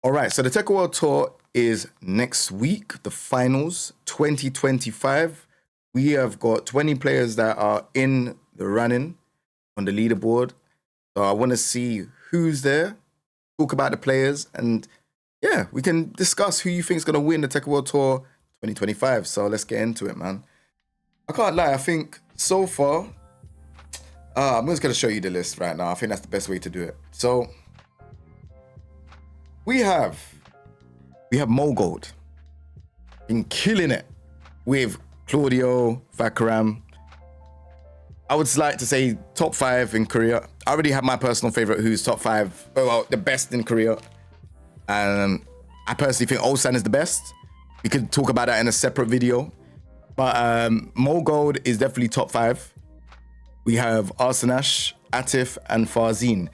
All right, so the Tekken World Tour is next week, the finals 2025. We have got 20 players that are in the running on the leaderboard. So I want to see who's there, talk about the players, and yeah, we can discuss who you think is going to win the Tekken World Tour 2025. So let's get into it, man. I can't lie, I think so far, I'm just going to show you the list right now. I think that's the best way to do it. So we have Mogold been killing it with Claudio, Vakram. I would like to say top 5 in Korea. I already have my personal favorite who's top 5, well, the best in Korea. I personally think Ulsan is the best. We could talk about that in a separate video. But Mogold is definitely top 5. We have Arsanash, Atif, and Farzin.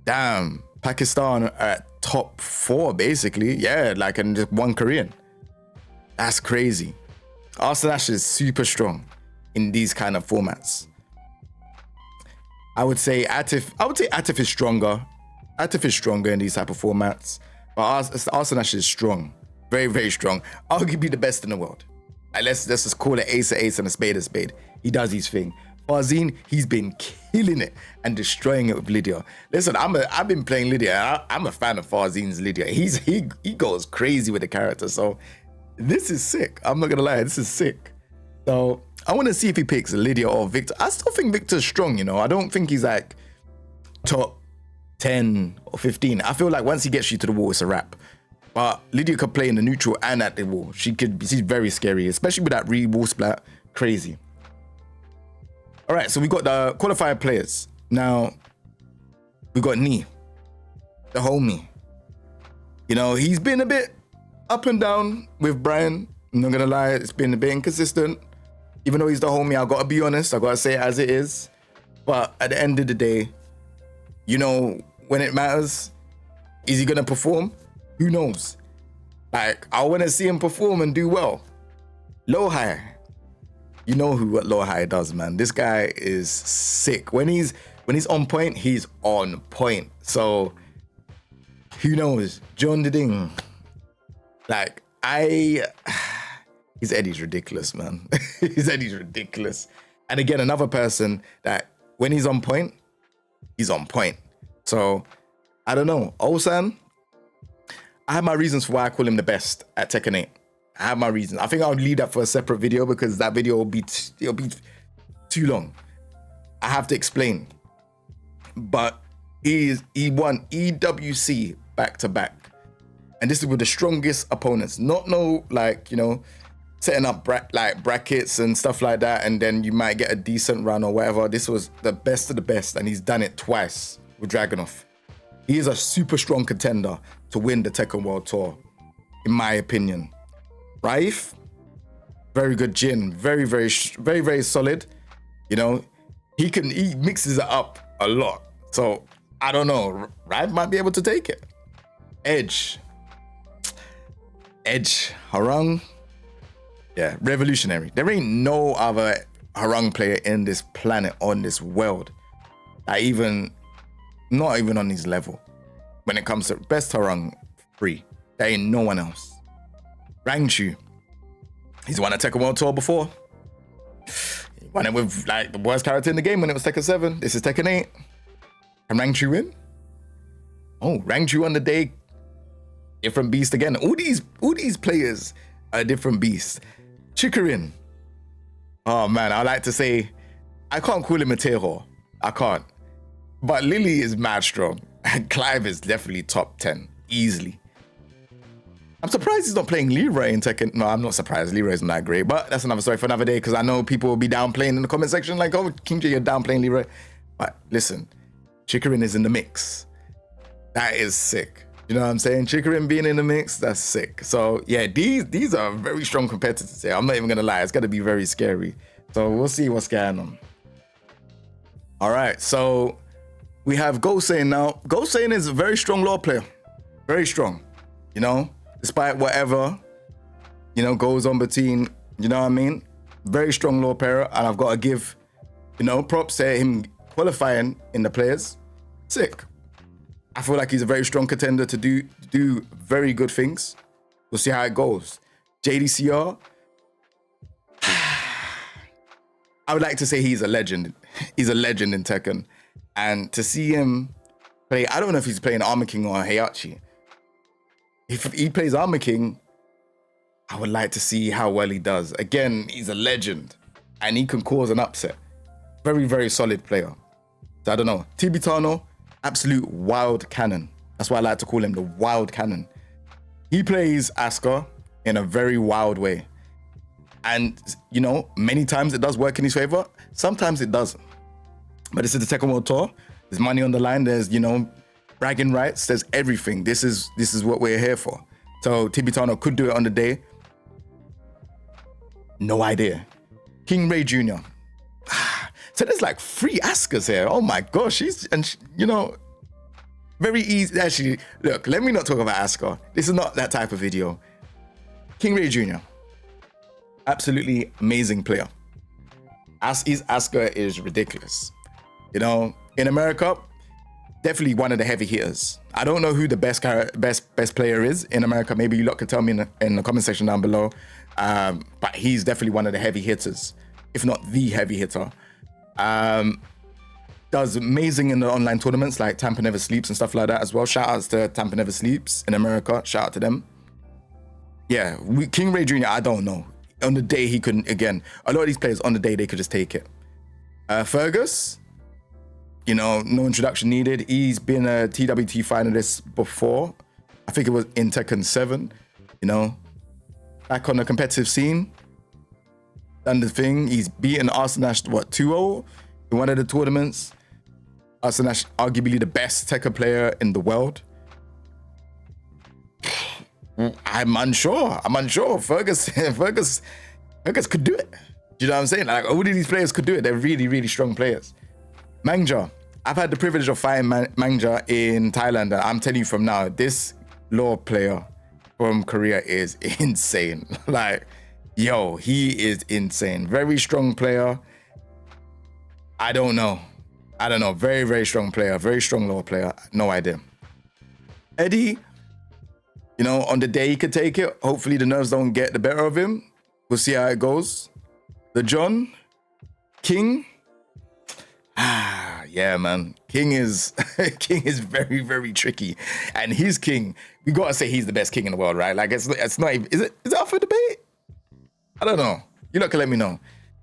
Damn, Pakistan are at top 4 basically. Yeah, like in just one Korean. That's crazy. Arsanash is super strong in these kind of formats. I would say Atif is stronger. Atif is stronger in these type of formats. But Arsanash is strong. Very, very strong. Arguably the best in the world. Let's just call it ace a ace and a spade. He does his thing. Farzin, he's been killing it and destroying it with Lydia. Listen, I've been playing Lydia. I'm a fan of Farzin's Lydia. He goes crazy with the character. So this is sick. I'm not gonna lie, this is sick. So I want to see if he picks Lydia or Victor. I still think Victor's strong, you know. I don't think he's like top 10 or 15. I feel like once he gets you to the wall, it's a wrap. But Lydia could play in the neutral and at the wall. She's very scary, especially with that wall splat. Crazy. All right, so we got the qualified players. Now, we got Nee, the homie. You know, he's been a bit up and down with Brian. I'm not gonna lie, it's been a bit inconsistent. Even though he's the homie, I gotta be honest, I gotta say it as it is. But at the end of the day, you know, when it matters, is he gonna perform? Who knows? Like, I wanna see him perform and do well. Lohai. You know what Lohai does, man. This guy is sick. When he's on point, he's on point. So who knows? John Diding. Like, his Eddie's ridiculous, man. His Eddie's ridiculous. And again, another person that when he's on point, he's on point. So I don't know. Ulsan, I have my reasons for why I call him the best at Tekken 8. I have my reasons. I think I'll leave that for a separate video because that video will be too long. I have to explain. But he won EWC back to back, and this is with the strongest opponents. Not like, you know, setting up brackets and stuff like that, and then you might get a decent run or whatever. This was the best of the best, and he's done it twice with Dragunov. He is a super strong contender to win the Tekken World Tour, in my opinion. Raif, very good Jin, very, very, very, very solid. You know, he mixes it up a lot. So I don't know, Raif might be able to take it. Edge, Harung, yeah, revolutionary. There ain't no other Harung player in this planet, on this world, that not even on his level. When it comes to best Harung free, there ain't no one else. Rangchu, he's won a Tekken World Tour before. He won it with like the worst character in the game when it was Tekken 7. This is Tekken 8. Can Rangchu win? Oh, Rangchu on the day, different beast again. All these players are a different beast. Chikarin. Oh man, I like to say, I can't call him a Teho. I can't. But Lily is mad strong. And Clive is definitely top 10, easily. I'm surprised he's not playing Leroy in Tekken. No, I'm not surprised. Leroy's not that great, but that's another story for another day, because I know people will be downplaying in the comment section like, oh, King J, you're downplaying Leroy. But listen, Chikarin is in the mix. That is sick. You know what I'm saying? Chikarin being in the mix, that's sick. So yeah, these are very strong competitors here. I'm not even gonna lie, it's gonna be very scary. So we'll see what's going on. All right, so we have Gosein now. Gosein is a very strong law player. Very strong, you know? Despite whatever, you know, goes on between, you know what I mean? Very strong law player, and I've got to give, you know, props to him qualifying in the players. Sick. I feel like he's a very strong contender to do very good things. We'll see how it goes. JDCR, I would like to say he's a legend. He's a legend in Tekken. And to see him play, I don't know if he's playing Armor King or Heihachi. If he plays Armor King, I would like to see how well he does. Again, he's a legend and he can cause an upset. Very, very solid player. So I don't know. Tibitano, absolute wild cannon. That's why I like to call him the wild cannon. He plays Asuka in a very wild way. And, you know, many times it does work in his favor. Sometimes it doesn't. But this is the Tekken World Tour. There's money on the line. There's, you know, bragging rights. There's everything. This is what we're here for. So Tibitano could do it on the day. No idea. King Ray Jr. So there's like 3 Asukas here. Oh my gosh. You know, very easy. Actually, look, let me not talk about Asuka. This is not that type of video. King Ray Jr. Absolutely amazing player. Asuka is ridiculous. You know, in America, definitely one of the heavy hitters. I don't know who the best player is in America. Maybe you lot can tell me in the comment section down below. But he's definitely one of the heavy hitters, if not the heavy hitter. Does amazing in the online tournaments like Tampa Never Sleeps and stuff like that as well. Shout outs to Tampa Never Sleeps in America. Shout out to them. Yeah, King Ray Jr., I don't know. On the day he couldn't, again, a lot of these players on the day they could just take it. Fergus, you know, no introduction needed. He's been a TWT finalist before. I think it was in Tekken 7, you know. Back on the competitive scene. Done the thing. He's beaten Arsenash, what, 2-0 in one of the tournaments. Arsenash, arguably the best Tekken player in the world. I'm unsure. Fergus could do it. Do you know what I'm saying? Like, all of these players could do it. They're really, really strong players. Mangja. I've had the privilege of fighting Mangja in Thailand. And I'm telling you from now, this law player from Korea is insane. Like, yo, he is insane. Very strong player. I don't know. Very, very strong player. Very strong law player. No idea. Eddie. You know, on the day he could take it. Hopefully the nerves don't get the better of him. We'll see how it goes. The John. King. Yeah, man. King is very, very tricky. And his king, we gotta say he's the best king in the world, right? Like, it's not even, is it up for debate? I don't know. You lot can let me know.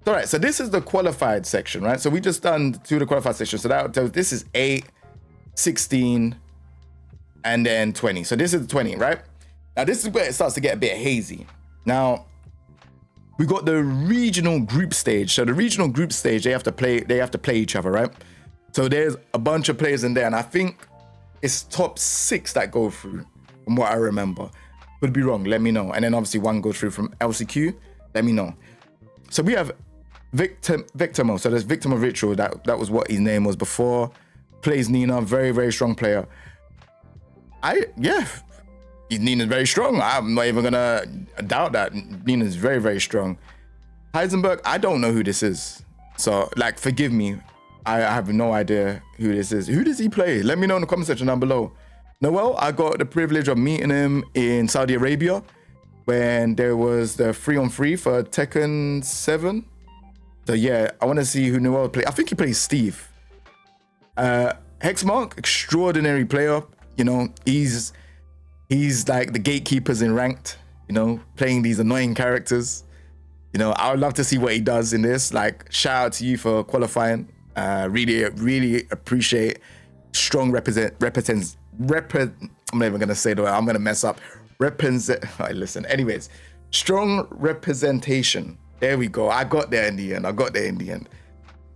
All right, so this is the qualified section, right? So we just done 2 of the qualified section. So that tells this is 8, 16, and then 20. So this is 20, right? Now this is where it starts to get a bit hazy. Now, we got the regional group stage. So the regional group stage, they have to play each other, right? So there's a bunch of players in there, and I think it's top 6 that go through, from what I remember. Could be wrong, let me know. And then obviously 1 goes through from LCQ, let me know. So we have Victimo. So there's Victim of Ritual, that was what his name was before. Plays Nina, very, very strong player. Nina's very strong. I'm not even gonna doubt that. Nina's very, very strong. Heisenberg, I don't know who this is. So, like, forgive me. I have no idea who this is. Who does he play? Let me know in the comment section down below. Noel, I got the privilege of meeting him in Saudi Arabia when there was the 3-on-3 for Tekken 7. So yeah, I want to see who Noel plays. I think he plays Steve. Hexmark, extraordinary player. You know, he's like the gatekeepers in ranked, you know, playing these annoying characters. You know, I would love to see what he does in this. Like, shout out to you for qualifying. Really, really appreciate strong I'm not even gonna say the word, I'm gonna mess up. Listen, anyways, strong representation. There we go. I got there in the end.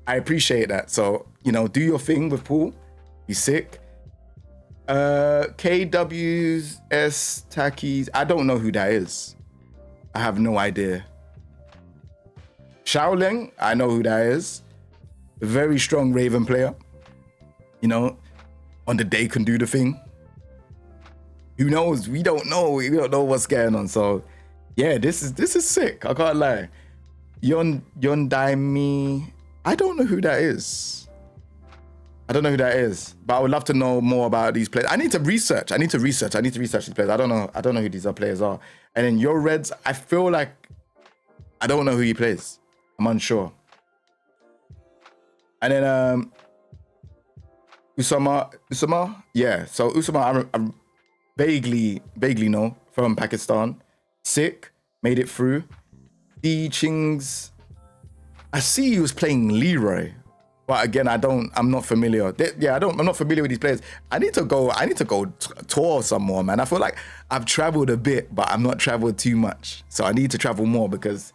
I appreciate that. So, you know, do your thing with Paul. He's sick. KWS Takis. I don't know who that is. I have no idea. Shaoleng, I know who that is. A very strong Raven player. You know, on the day can do the thing. Who knows? We don't know. We don't know what's going on. So, yeah, this is sick. I can't lie. Yon Daimi. I don't know who that is. I don't know who that is, but I would love to know more about these players. I need to research these players. I don't know who these other players are. And then your Reds, I feel like I don't know who he plays. I'm unsure. And then Usama, yeah. So Usama, I vaguely know from Pakistan. Sick, made it through. D Chings, I see he was playing Leroy, but again, I'm not familiar. I'm not familiar with these players. I need to go tour some more, man. I feel like I've traveled a bit, but I'm not traveled too much. So I need to travel more because,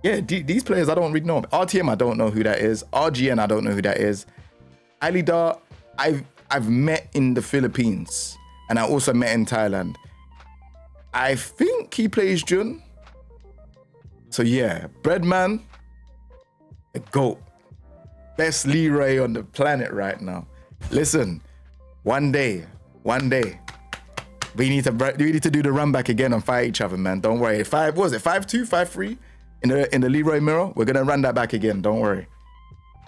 yeah, these players I don't really know. RTM, I don't know who that is. RGN, I don't know who that is. Alida, I've met in the Philippines, and I also met in Thailand. I think he plays Jun. So yeah, Breadman, the GOAT. Best Leroy on the planet right now. Listen, one day, we need to do the run back again and fight each other, man. Don't worry. 5-2, 5-3 in the Leroy mirror. We're gonna run that back again. Don't worry.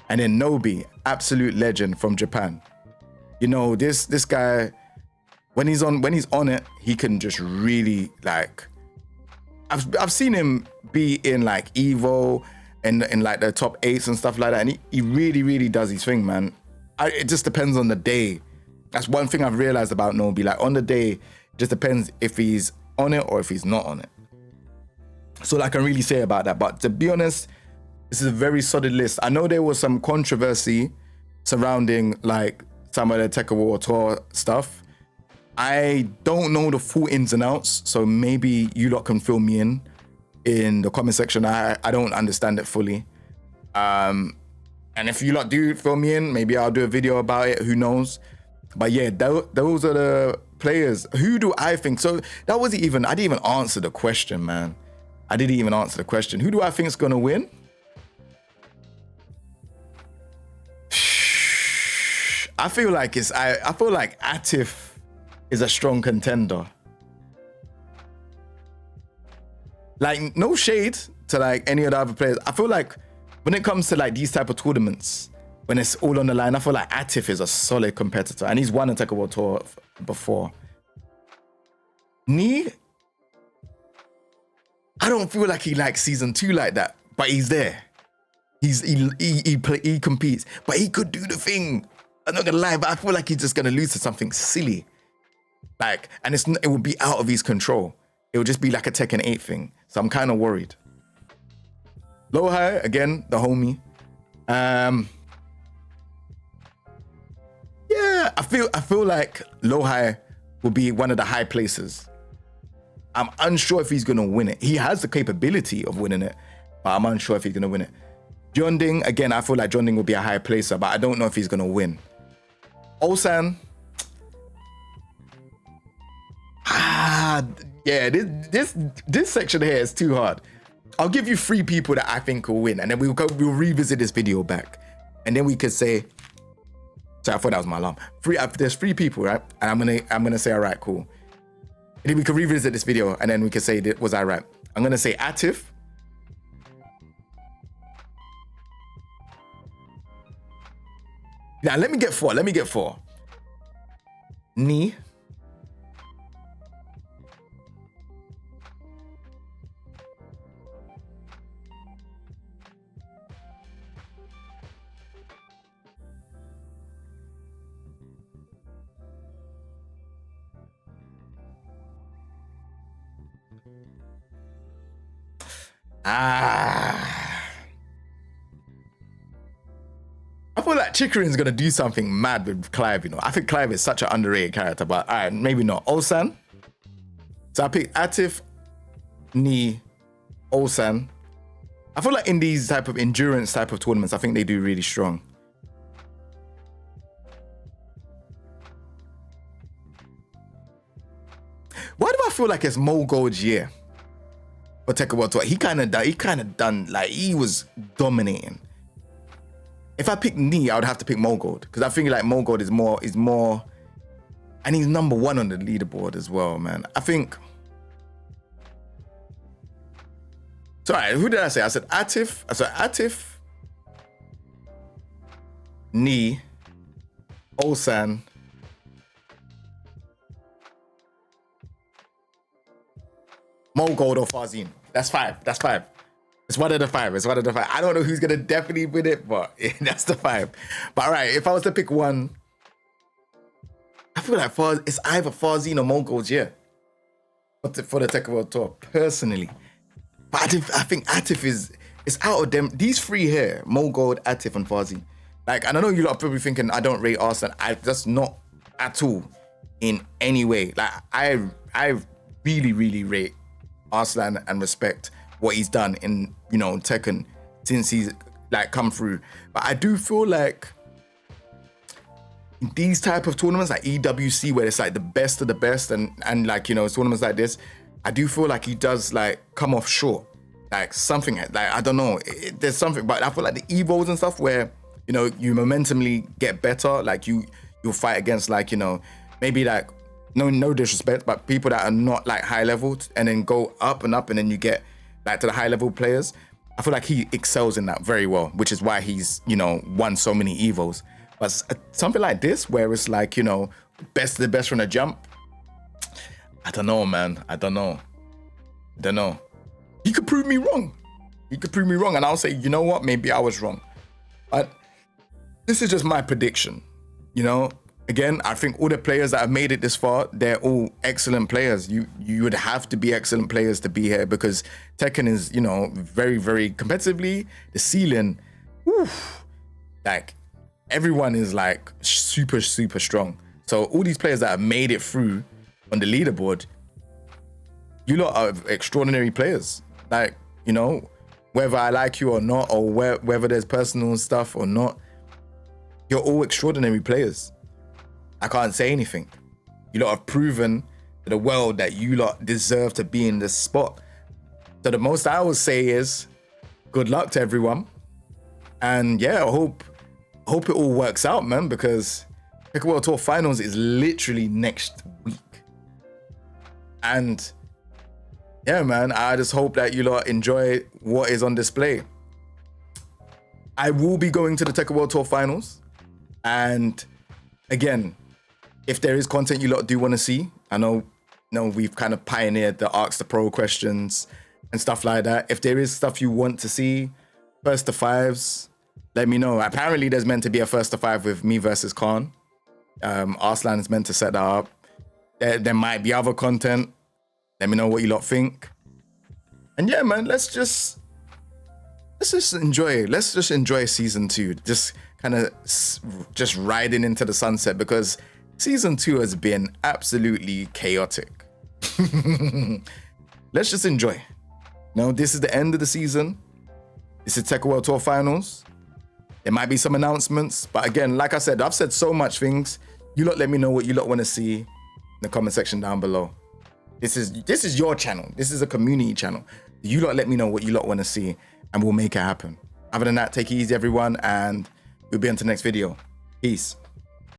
And then Nobi, absolute legend from Japan. You know, this guy, when he's on it, he can just really like. I've seen him be in like Evo and in like the top 8s and stuff like that, and he really does his thing, man. It just depends on the day. That's one thing I've realized about Nobi. Like on the day, it just depends if he's on it or if he's not on it. So I can really say about that. But to be honest, this is a very solid list. I know there was some controversy surrounding like some of the TEKKEN World Tour stuff. I don't know the full ins and outs, so maybe you lot can fill me in the comment section. I don't understand it fully. And if you lot do fill me in, maybe I'll do a video about it, who knows. But yeah, those are the players. Who do I think? So that wasn't even, I didn't even answer the question, man. I didn't even answer the question. Who do I think is gonna win? I feel like Atif is a strong contender. Like, no shade to like any of the other players. I feel like when it comes to like these type of tournaments, when it's all on the line, I feel like Atif is a solid competitor, and he's won a TEKKEN World Tour before. Ni, I don't feel like he likes season 2 like that, but he's there. He competes, but he could do the thing. I'm not gonna lie, but I feel like he's just gonna lose to something silly. Like, and it will be out of his control. It will just be like a Tekken 8 thing. So I'm kind of worried. Low high, again, the homie. Yeah, I feel like low high will be one of the high places. I'm unsure if he's gonna win it. He has the capability of winning it, but I'm unsure if he's gonna win it. John Ding, again, I feel like John Ding will be a high placer, but I don't know if he's gonna win. Ulsan, yeah, this section here is too hard. I'll give you 3 people that I think will win, and then we'll revisit this video back, and then we could say. So I thought that was my alarm. There's 3 people, right? And I'm gonna say, all right, cool. And then we could revisit this video, and then we could say, was I right? I'm gonna say Atif. Now let me get 4. Ni. I feel like Chikrin's gonna do something mad with Clive, you know. I think Clive is such an underrated character, but all right, maybe not. Ulsan. So I picked Atif, Ni, Ulsan. I feel like in these type of endurance type of tournaments, I think they do really strong. Why do I feel like it's Mo Gold's year for TEKKEN World Tour? He kind of done, like, he was dominating. If I pick Ni, I would have to pick Mo Gold, because I think like Mo Gold is more, and he's number 1 on the leaderboard as well, man. I think. So, all right, who did I say? I said Atif. Ni, Ulsan. Mogold or Farzine. That's 5. That's 5. It's one of the 5. It's one of the 5. I don't know who's gonna definitely win it, but that's the 5. But all right, if I was to pick one, I feel like it's either Farzine or Mogold, yeah. For the Tekken World Tour, personally. But I think Atif is out of them. These 3 here, Mogold, Atif, and Farzine. Like, and I know you lot are probably thinking I don't rate Arslan. I just not at all in any way. Like, I really, really rate Arslan and respect what he's done in, you know, Tekken since he's like come through. But I do feel like these type of tournaments like EWC, where it's like the best of the best, and like, you know, tournaments like this, I do feel like he does like come off short. Like something like, I don't know, there's something, but I feel like the Evos and stuff where, you know, you momentumly get better, like you'll fight against, like, you know, maybe like no disrespect, but people that are not like high leveled, and then go up and up, and then you get like to the high level players. I feel like he excels in that very well, which is why he's, you know, won so many Evos. But something like this, where it's like, you know, best of the best from the jump, I don't know, man. I don't know. He could prove me wrong. And I'll say, you know what, maybe I was wrong. But this is just my prediction, you know. Again, I think all the players that have made it this far, they're all excellent players. You would have to be excellent players to be here, because Tekken is, you know, very, very competitively, the ceiling, like everyone is like super, super strong. So all these players that have made it through on the leaderboard, you lot are extraordinary players. Like, you know, whether I like you or not, or whether there's personal stuff or not, you're all extraordinary players. I can't say anything. You lot have proven to the world that you lot deserve to be in this spot. So the most I would say is good luck to everyone. And yeah, I hope it all works out, man, because Tekken World Tour Finals is literally next week. And yeah, man, I just hope that you lot enjoy what is on display. I will be going to the Tekken World Tour Finals. And again, if there is content you lot do want to see, I know we've kind of pioneered the Ask the Pro questions and stuff like that. If there is stuff you want to see, first to 5s, let me know. Apparently there's meant to be a first to 5 with me versus Khan. Arslan is meant to set that up. There might be other content. Let me know what you lot think. And yeah, man, let's just enjoy. Let's just enjoy season 2. Just kind of just riding into the sunset, because season 2 has been absolutely chaotic. Let's just enjoy. Now, this is the end of the season. This is Tekken World Tour Finals. There might be some announcements, but again, like I said, I've said so much things. You lot let me know what you lot want to see in the comment section down below. This is your channel. This is a community channel. You lot let me know what you lot want to see, and we'll make it happen. Other than that, take it easy, everyone, and we'll be on to the next video. Peace.